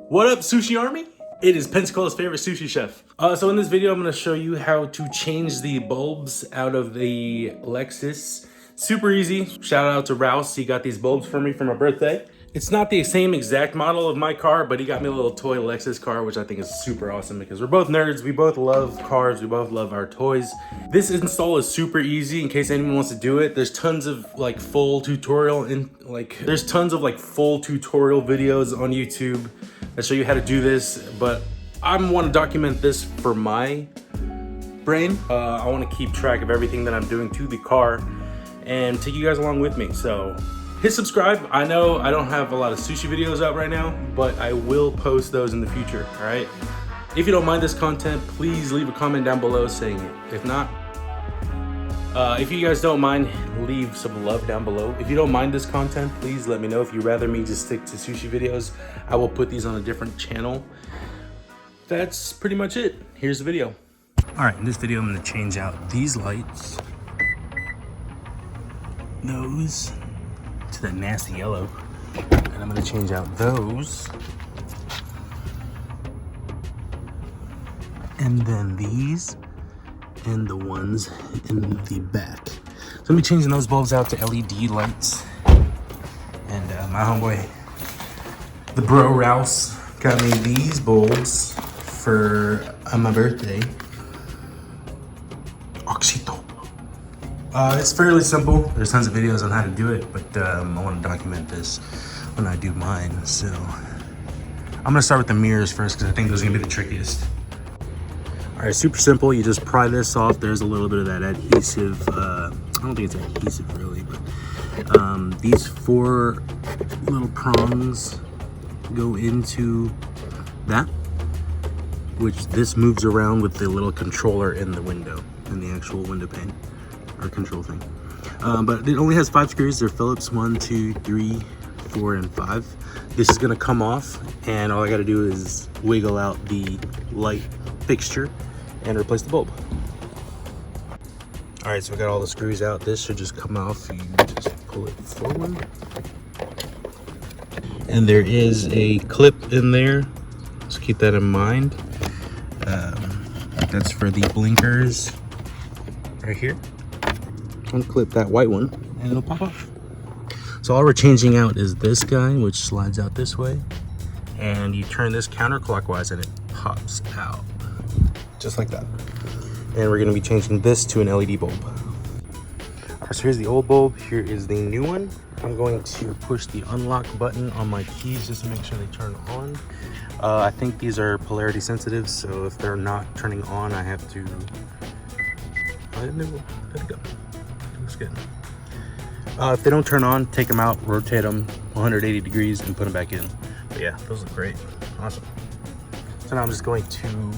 What up, Sushi Army? It is Pensacola's favorite sushi chef. So in this video, I'm gonna show you how to change the bulbs out of the Lexus. Super easy. Shout out to Rouse. He got these bulbs for me for my birthday. It's not the same exact model of my car, but he got me a little toy Lexus car, which I think is super awesome because we're both nerds. We both love cars. We both love our toys. This install is super easy in case anyone wants to do it. There's tons of full tutorial videos on YouTube that show you how to do this, but I want to document this for my brain. I want to keep track of everything that I'm doing to the car and take you guys along with me. So hit subscribe. I know I don't have a lot of sushi videos out right now, but I will post those in the future, all right? If you don't mind this content, please leave a comment down below saying it. If not, if you guys don't mind, leave some love down below. If you don't mind this content, please let me know. If you'd rather me just stick to sushi videos, I will put these on a different channel. That's pretty much it. Here's the video. All right, in this video, I'm gonna change out these lights, those to that nasty yellow, and I'm gonna change out those, and then these, and the ones in the back. So I'm be changing those bulbs out to LED lights. And my homeboy, the bro Rouse, got me these bulbs for my birthday. Oxito. It's fairly simple. There's tons of videos on how to do it, but I want to document this when I do mine. So I'm gonna start with the mirrors first because I think those are gonna be the trickiest. All right, super simple. You just pry this off. There's a little bit of that adhesive. I don't think it's adhesive really, but these four little prongs go into that, which this moves around with the little controller in the window, in the actual window pane or control thing. But it only has 5 screws. They're Phillips 1, 2, 3, 4, and 5. This is gonna come off, and all I gotta do is wiggle out the light fixture and replace the bulb. All right, so we got all the screws out. This should just come off. You just pull it forward. And there is a clip in there, so keep that in mind. That's for the blinkers right here. Unclip that white one and it'll pop off. So all we're changing out is this guy, which slides out this way. And you turn this counterclockwise and it pops out. Just like that. And we're gonna be changing this to an LED bulb. All right, so here's the old bulb, here is the new one. I'm going to push the unlock button on my keys just to make sure they turn on. I think these are polarity sensitive, so if they're not turning on, I have to, let it go, looks good. If they don't turn on, take them out, rotate them 180 degrees and put them back in. But yeah, those look great, awesome. So now I'm just going to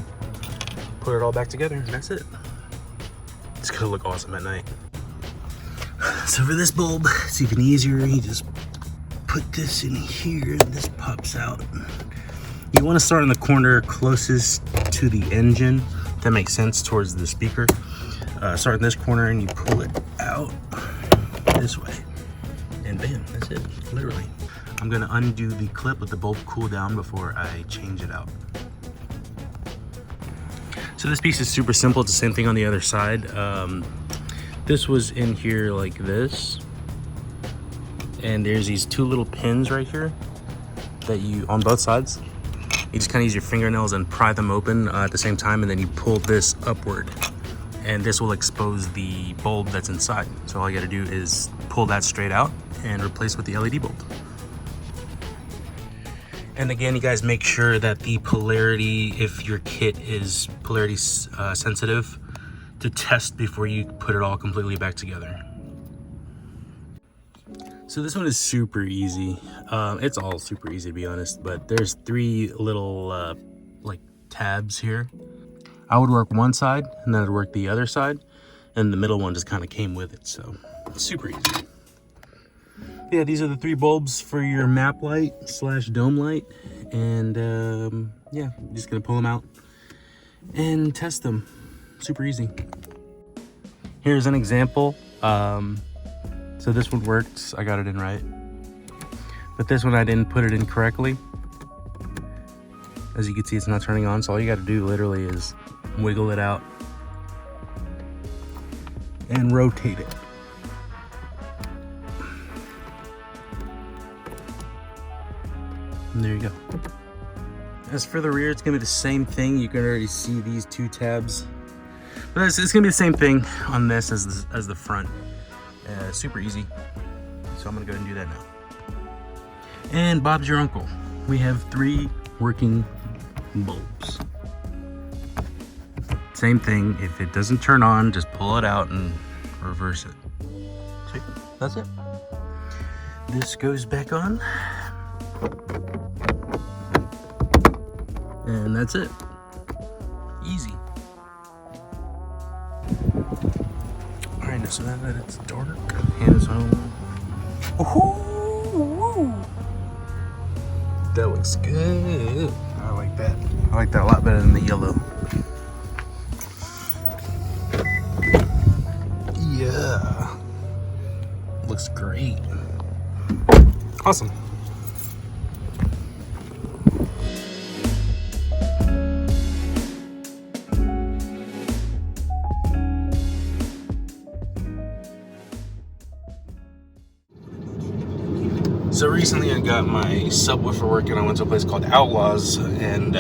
put it all back together and that's it. It's gonna look awesome at night. So for this bulb, it's even easier. You just put this in here and this pops out. You want to start in the corner closest to the engine. That makes sense, towards the speaker. Start in this corner and you pull it out this way. And bam, that's it, literally. I'm gonna undo the clip, let the bulb cool down before I change it out. So this piece is super simple. It's the same thing on the other side. This was in here like this. And there's these 2 little pins right here that you, on both sides. You just kind of use your fingernails and pry them open at the same time, and then you pull this upward. And this will expose the bulb that's inside. So all you gotta do is pull that straight out and replace with the LED bulb. And again, you guys make sure that the polarity, if your kit is polarity sensitive, to test before you put it all completely back together. So this one is super easy. It's all super easy to be honest, but there's 3 little like tabs here. I would work one side and then I'd work the other side, and the middle one just kind of came with it, so super easy. Yeah, these are the 3 bulbs for your map light / dome light, and yeah, I'm just gonna pull them out and test them. Super easy. Here's an example. So this one worked, I got it in right. But this one I didn't put it in correctly. As you can see, it's not turning on, so all you got to do literally is wiggle it out and rotate it. And there you go. As for the rear, it's gonna be the same thing. You can already see these two tabs, but it's gonna be the same thing on this as the front. Super easy. So I'm gonna go ahead and do that now. And Bob's your uncle. We have 3 working bulbs. Same thing. If it doesn't turn on, just pull it out and reverse it. See? That's it. This goes back on. And that's it. Easy. Alright, now so now that it's dark, hands home. Woohoo! That looks good. I like that. I like that a lot better than the yellow. Yeah. Looks great. Awesome. So recently I got my subwoofer working. I went to a place called Outlaws, and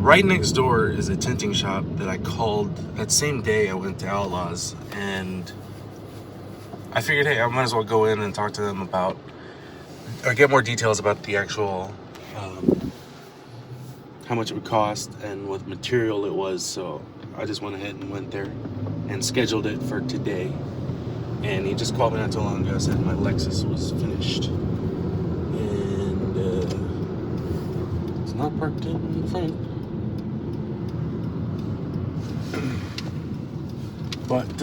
right next door is a tinting shop that I called that same day I went to Outlaws, and I figured, hey, I might as well go in and talk to them about, or get more details about the actual, how much it would cost and what material it was. So I just went ahead and went there and scheduled it for today. And he just called me not too long ago, said my Lexus was finished. And it's not parked in the front. But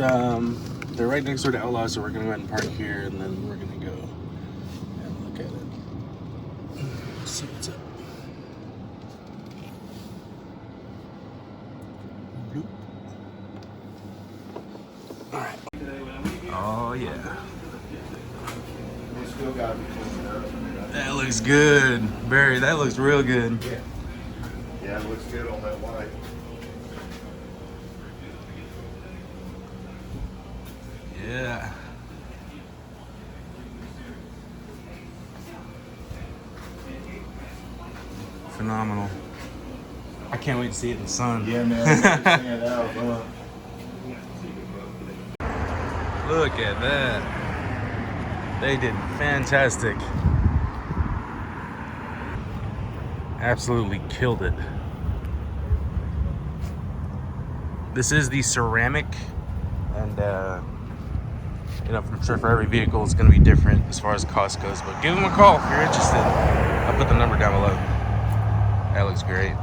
they're right next door to Outlaws, so we're gonna go ahead and park here, and then we're gonna go and look at it. Let's see what's up. All right. Oh yeah. That looks good, Barry. That looks real good. Yeah. Yeah, it looks good on that white. Yeah. Phenomenal. I can't wait to see it in the sun. Yeah, man. Stand out, huh? Look at that. They did fantastic. Absolutely killed it. This is the ceramic, and you know, I'm sure for every vehicle it's going to be different as far as cost goes, but give them a call if you're interested. I'll put the number down below. That looks great.